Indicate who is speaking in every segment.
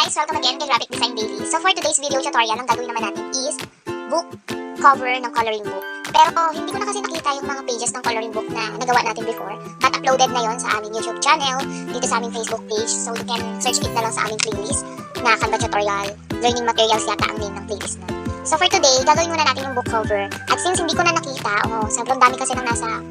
Speaker 1: guys! Welcome again kay Graphic Design Daily. So for today's video tutorial, ang gagawin naman natin is book cover ng coloring book. Pero hindi ko na kasi nakita yung mga pages ng coloring book na nagawa natin before. But uploaded na yon sa aming YouTube channel, dito sa aming Facebook page. So you can search it na lang sa aming playlist na Canva tutorial. Learning materials yata ang name ng playlist na. So for today, gagawin muna natin yung book cover. At since hindi ko na nakita, sobrang dami kasi nang nasa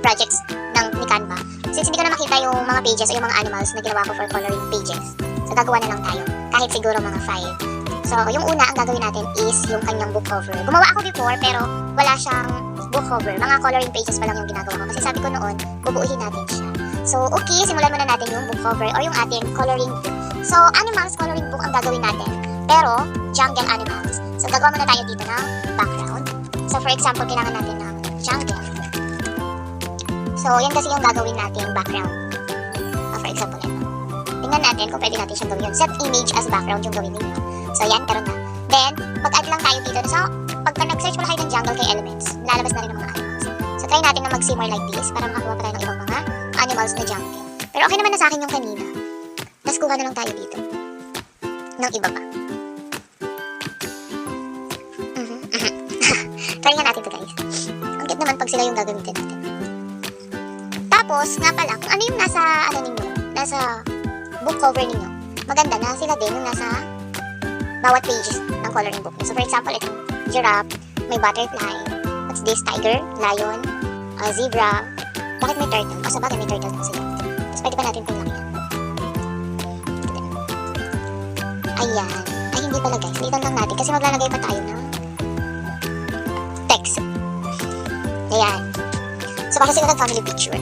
Speaker 1: projects ni Canva. Since hindi ko na makita yung mga pages o yung mga animals na ginawa ko for coloring pages. So gagawa na lang tayo. Kahit siguro mga 5. So yung una ang gagawin natin is yung kanyang book cover. Gumawa ako before pero wala siyang book cover. Mga coloring pages pa lang yung ginagawa ko. Kasi sabi ko noon, bubuuhin natin siya. So okay, simulan muna natin yung book cover or yung ating coloring book. So animals coloring book ang gagawin natin. Pero jungle animals. So gagawa muna tayo dito ng background. So for example, kailangan natin ng jungle. So yan kasi yung gagawin natin background. For example, ito. Tingnan natin kung pwede natin siyang gawin yun. Set image as background yung gawin ninyo. So yan, karoon na. Then, mag-add lang tayo dito. So, pagka nag-search pala kayo ng jungle kay elements, lalabas na rin ng mga animals. So, try natin na mag-simmer like this para makakuha pa tayo ng ibang mga animals na jungle. Pero okay naman na sa akin yung kanina. Mas kuha na lang tayo dito. Ng iba pa. Try nga natin to guys. Ang cute naman pag sila yung gagamitin natin. Tapos, nga pala, kung ano yung nasa, nasa book cover ninyo, maganda na sila din yung nasa bawat pages ng coloring book. So for example, itong giraffe, may butterfly, what's this, tiger, lion, zebra, bakit may turtle? O sabagay may turtle din sila. Tapos pwede pa natin itong lakihan. Ayan. Ay hindi pala guys, litan lang natin kasi maglalagay pa tayo ng text. Ayan. So baka sila ng family picture.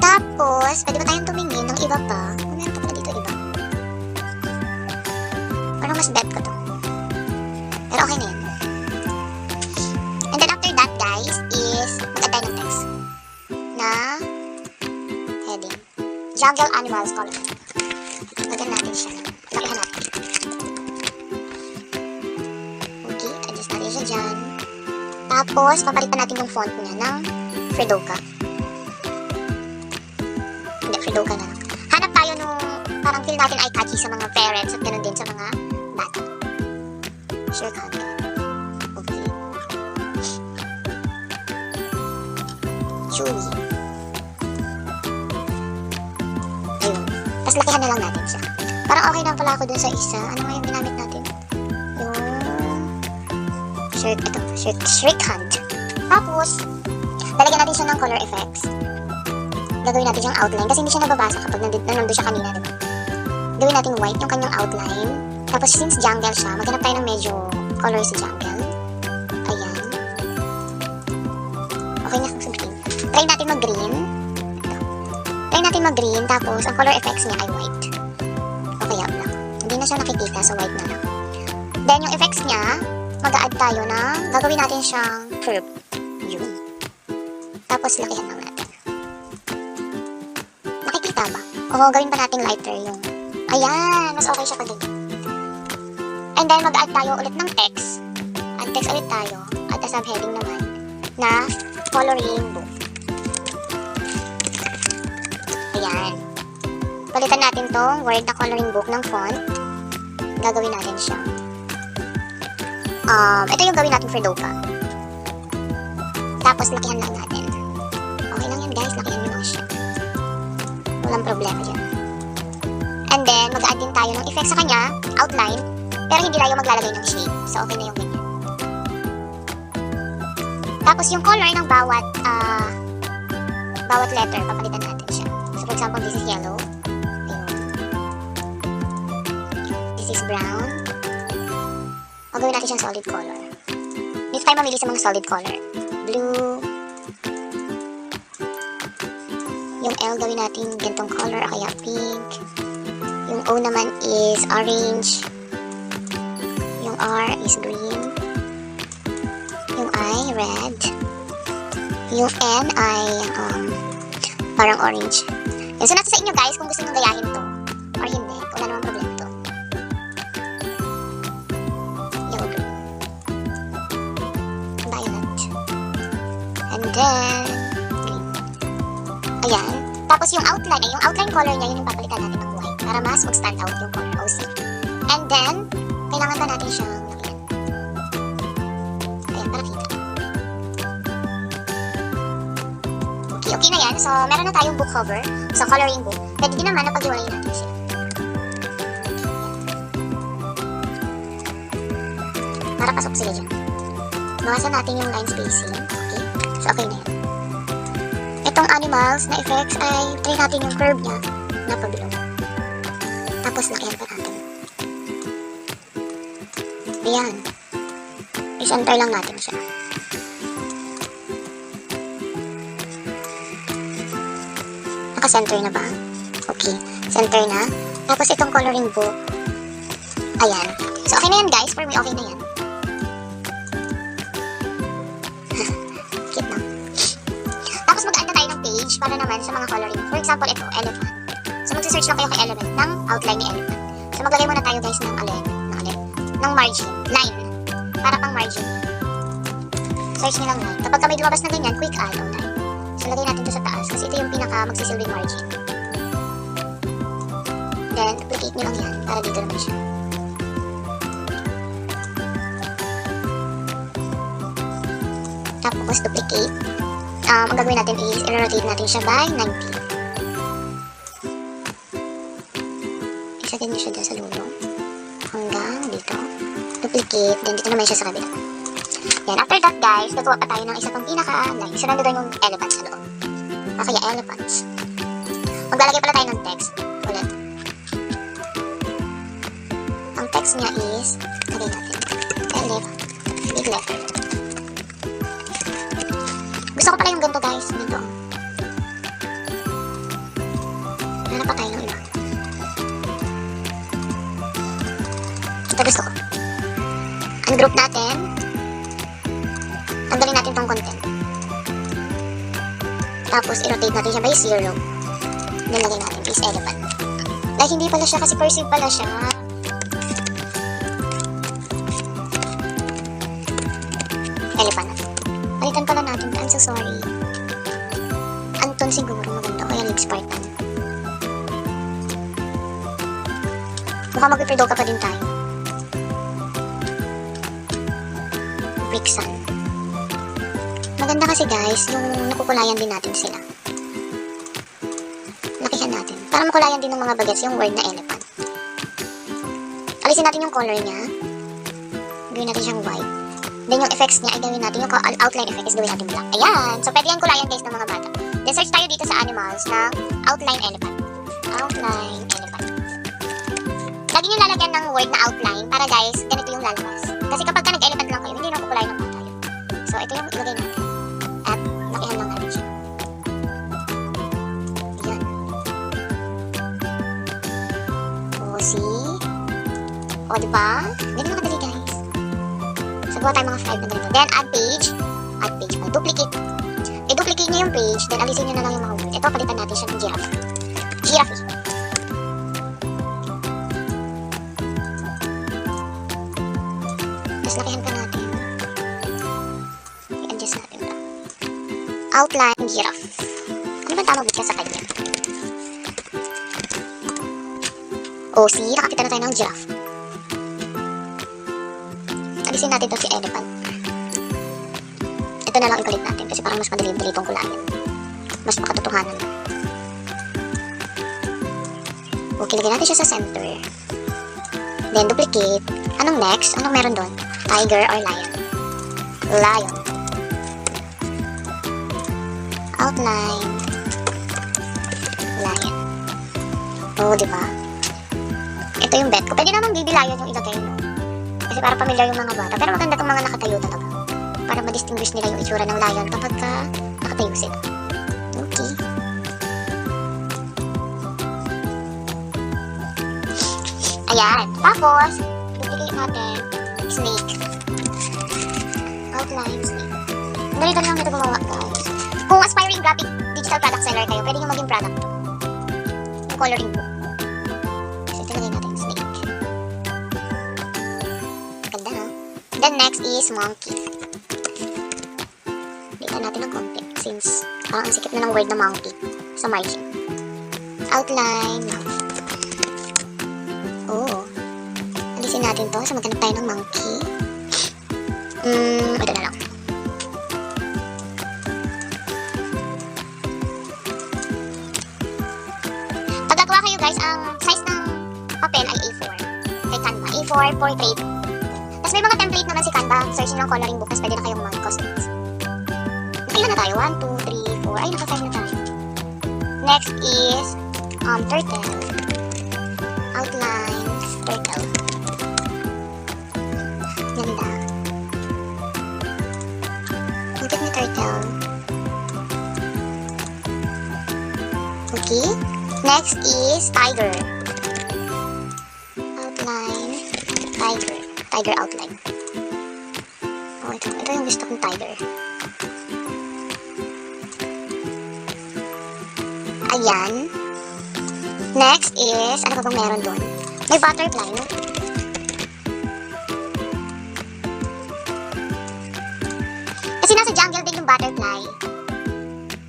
Speaker 1: Tapos, pwede ba tayong tumingin ng iba pa? Meron pa pala dito iba. Parang mas bet ko to. Pero okay na yan. And then after that guys, is mag-add tayo ng text. Na heading. Jungle Animals color. Lagyan natin siya. Lakihan natin. Okay, adjust natin siya dyan. Tapos, papalitan natin yung font niya ng Fredoka. Fredoka na lang. Hanap tayo nung parang feel natin eye-catchy sa mga parents at ganoon din sa mga bata. Sure ka. Okay. Chewy. Ayun. Tapos lakihan na lang natin siya. Parang okay lang pala ako dun sa isa. Ano nga yung ginamit natin? Yung Shrek Hunt. Tapos, lalagyan natin siya ng color effects. Gagawin natin siyang outline kasi hindi siya nababasa kapag nandun siya kanina, diba? Gawin natin white yung kanyang outline. Tapos since jungle siya, maghanap tayo ng medyo color sa jungle. Ayan. Okay na, sabihin. Try natin mag-green. Ito. Try natin mag-green, tapos ang color effects niya ay white. O kaya black. Hindi na siya nakikita, so white na lang. Then yung effects niya, mag-a-add tayo na gagawin natin siyang curve. Yun. Tapos lakihan lang natin. Ba? O gawin pa natin lighter yung ayan, mas okay siya pag and then mag-add tayo ulit ng text. Add text ulit tayo at a subheading naman na coloring book. Ayan, palitan natin tong word na coloring book ng font. Gagawin natin siya ito yung gawin natin Fredoka. Tapos lakihan lang natin. Okay lang yan guys, lakihan nyo lang siya. Walang problema dyan. And then, mag-add din tayo ng effect sa kanya, outline, pero hindi tayo maglalagay ng shape. So, okay na yung ganyan. Tapos, yung color ng bawat letter, papalitan natin siya. So, for example, this is yellow. Ayun. This is brown. O, gawin natin siyang solid color. Dito tayo mamili sa mga solid color. Blue. Yung L gawin natin gantong color o kaya pink. Yung O naman is orange. Yung R is green. Yung I, red. Yung N ay parang orange. Yan, so nasa sa inyo guys kung gusto nyo gayahin to or hindi. Wala namang problema to. Yellow green. Violet. And then ayan. Tapos yung outline color niya, yun yung papalitan natin ng white para mas mag-stand out yung color OC. Then, kailangan pa natin siyang lagyan. Ayan, para kita. Okay na yan. So, meron na tayong book cover. So, coloring book. Pwede din naman na pag-iwalay natin siya. Para pasok sila dyan. Bawasan natin yung line spacing. Okay. So, okay na yan. Itong animals na effects ay try natin yung curve niya na pabilog. Tapos, lakihan pa natin. Ayan. I-center lang natin siya. Naka-center na ba? Okay. Center na. Tapos itong coloring book. Ayan. So, okay na yan guys. For me, okay na yan. Cute na. Tapos mag-add na tayo ng page para naman sa mga coloring. For example, ito, elephant. So, magsa-search lang kayo kay element ng outline ni elephant. So, maglagay muna tayo guys ng ng margin. Line. Para pang margin. Search nyo lang line. Kapag may lumabas na ganyan, quick add o line. So, lagay natin ito sa taas kasi ito yung pinaka magsisilbing margin. Then, duplicate nyo lang yan para dito naman siya. Tapos, duplicate. Ang gagawin natin is, i-rotate natin siya by 90. Isagin nyo siya dyan sa dulo. Hanggang dito. Duplicate. Then, dito naman siya sa kabila. Yan. After that, guys, gagawa pa tayo ng isa pang pinaka-line. Sunod doon yung elephants sa loob. O kaya, elephants. Maglalagay pala tayo ng text. Ulit. Ang text niya is, lagay natin. Big letter. Gusto ko pala yung ganito, guys. Dito. Hanap pa tayo ng iba. Ito gusto ko. Ungroup natin. Tanggalin natin tong content. Tapos, i-rotate natin siya by 0. Then, lagay natin is elephant. Like, hindi pala siya kasi cursive pala siya. Elephant natin. Palitan pala natin. I'm so sorry. Anton siguro maganda. Kaya Liv Spartan. Mukhang mag-reprodo ka pa din tayo. Bricksan. Maganda kasi guys, yung nakukulayan din natin sila. Lakihan natin. Para makulayan din ng mga bagets yung word na elephant. Alisin natin yung color niya. Gawin natin siyang white. Then yung effects niya ay gawin natin. Yung outline effect is gawin natin black. Ayan! So pwede yan kulayan guys ng mga bata. Then search tayo dito sa animals ng outline elephant. Outline elephant. Lagi nyo lalagyan ng word na outline para guys, ganito yung lalabas. Kasi kapag ka nag-elephant lang kayo, hindi na kukulayan ng bata yun. So ito yung ilagay natin. At lakihan lang natin siya. Ayan. O, see? O, diba? Ganyan lang kadali guys. So, gawa tayo mga 5 na ganito. Then, add page. Add page mo. Duplicate. I-duplicate nyo yung page. Then, alisin nyo na lang yung mga word. Ito, palitan natin siya ng giraffe. Giraffe. Tapos, lakihan pa natin. I-adjust natin lang. Outline giraffe. Ano ba tama bigyan sa kanya? O, see? Nakakita na tayo ng giraffe. Alisin natin ito si elephant. Ito na lang ipalit natin kasi parang mas madali itong kulayan. Mas makatotohanan na. Okay, lagyan natin siya sa center. Then, duplicate. Anong next? Anong meron doon? Tiger or lion? Lion. Outline. Lion. Oo, diba? Ito yung bet ko. Pwede naman baby lion yung ilagay mo. Kasi para pamilyar yung mga bata. Pero maganda itong mga nakatayo talaga. Para ma-distinguish nila yung itsura ng lion kapag nakatayo sila. Okay. Ayan. Tapos, duplicate natin. Snake. Outline snake. Dali lang nito gumawa, guys. Kung aspiring graphic digital product seller kayo, pwede nyo maging product to. Yung coloring book. Kasi tinagay natin snake. Ganda, no? Then next is monkey. Dito natin ng konti since parang ang sikip na ng word na monkey sa margin. Outline mouth. Oh. Tapusin natin to. So, maghanap tayo ng monkey. Ito na lang. Pag gagawa kayo guys, ang size ng papel ay A4. Kay Canva. A4 portrait. Tapos may mga template naman si Canva. Search nyo lang coloring book. Tapos pwede na kayong mag-customize. Nakailan na tayo? 1, 2, 3, 4. Ay, naka-5 na tayo. Next is turtle. Outline turtle. Ganda. Ang cute ni turtle. Okay. Next is tiger. Outline tiger. Tiger outline. Oh, ito yung gusto kong tiger. Ayan. Next is, ano pa bang meron doon? May butterfly, no? Kasi nasa jungle din yung butterfly.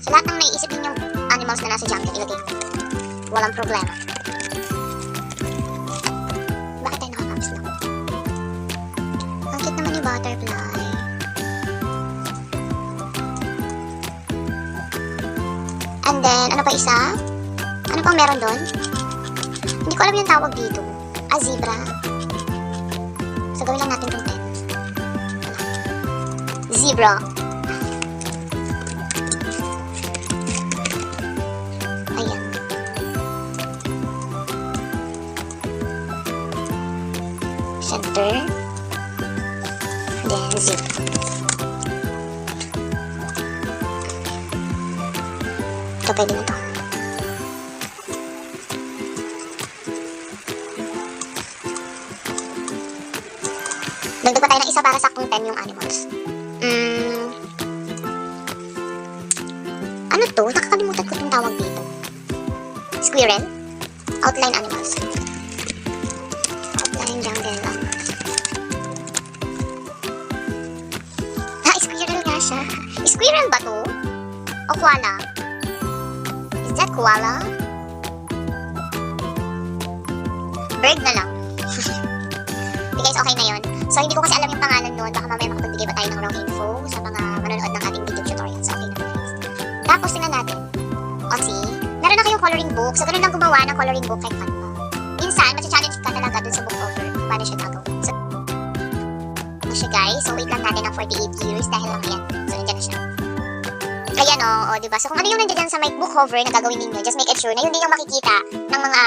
Speaker 1: So, lahat ng naiisip ninyong animals na nasa jungle, ilagay ko. Walang problema. Bakit tayo nakakamis lang? Ang cute naman yung butterfly. And then, ano pa isa? Ano pang meron doon? Hindi ko alam yung tawag dito. Zebra. So, gawin lang natin itong 10. Zebra. Ayan. Center. Then, zebra. Ito, pwede na ito. Dagdag pa tayo ng isa para saktong 10 yung animals. Ano to? Nakakalimutan ko itong tawag dito. Squirrel. Outline animals. Outline jungle animals. Squirrel nga siya. Squirrel ba to? O koala? Is that koala? Bird na lang. Okay guys, okay na yun. So, hindi ko kasi alam yung pangalan nun. Baka mamaya makapagbigay pa tayo ng wrong info sa mga manonood ng ating video tutorial. So, okay na guys. Tapos, tingnan natin. O, see? Meron na kayong coloring book. So, ganun lang gumawa ng coloring book kay Canva. Minsan, matcha-challenge ka talaga dun sa book cover. Paano siya gagawin? So, ito siya guys. So, wait lang natin ng 48 years dahil lang yan. So, nandiyan na siya. Ayan o, diba? So, kung ano yung nandiyan sa may book cover na gagawin ninyo, just make it sure na yun din yung makikita ng mga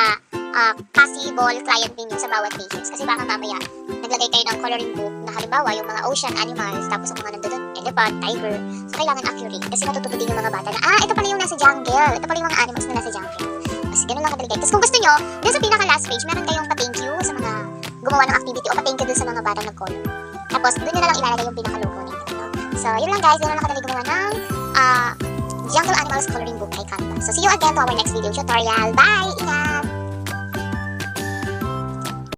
Speaker 1: possible client ninyo sa bawat pages. Kasi baka mamaya, naglagay kayo ng coloring book na halimbawa yung mga ocean animals, tapos yung mga nandun, elephant, tiger. So, kailangan accurate. Kasi matututo din yung mga bata na, ito pala yung nasa jungle. Ito pala yung mga animals na nasa jungle. Tapos, ganun lang kadali guys. Tapos, kung gusto nyo, dun sa pinaka-last page, meron kayong pa-thank you sa mga gumawa ng activity o pa-thank you dun sa mga bata nag-color. Tapos, dun nyo na lang ilalagay yung pinaka-logo ninyo. No? So, yun lang guys. Ganun lang kadali gumawa ng Jungle Animals Coloring Book kay Canva. So, see you again to our next video tutorial. Bye! Ingat!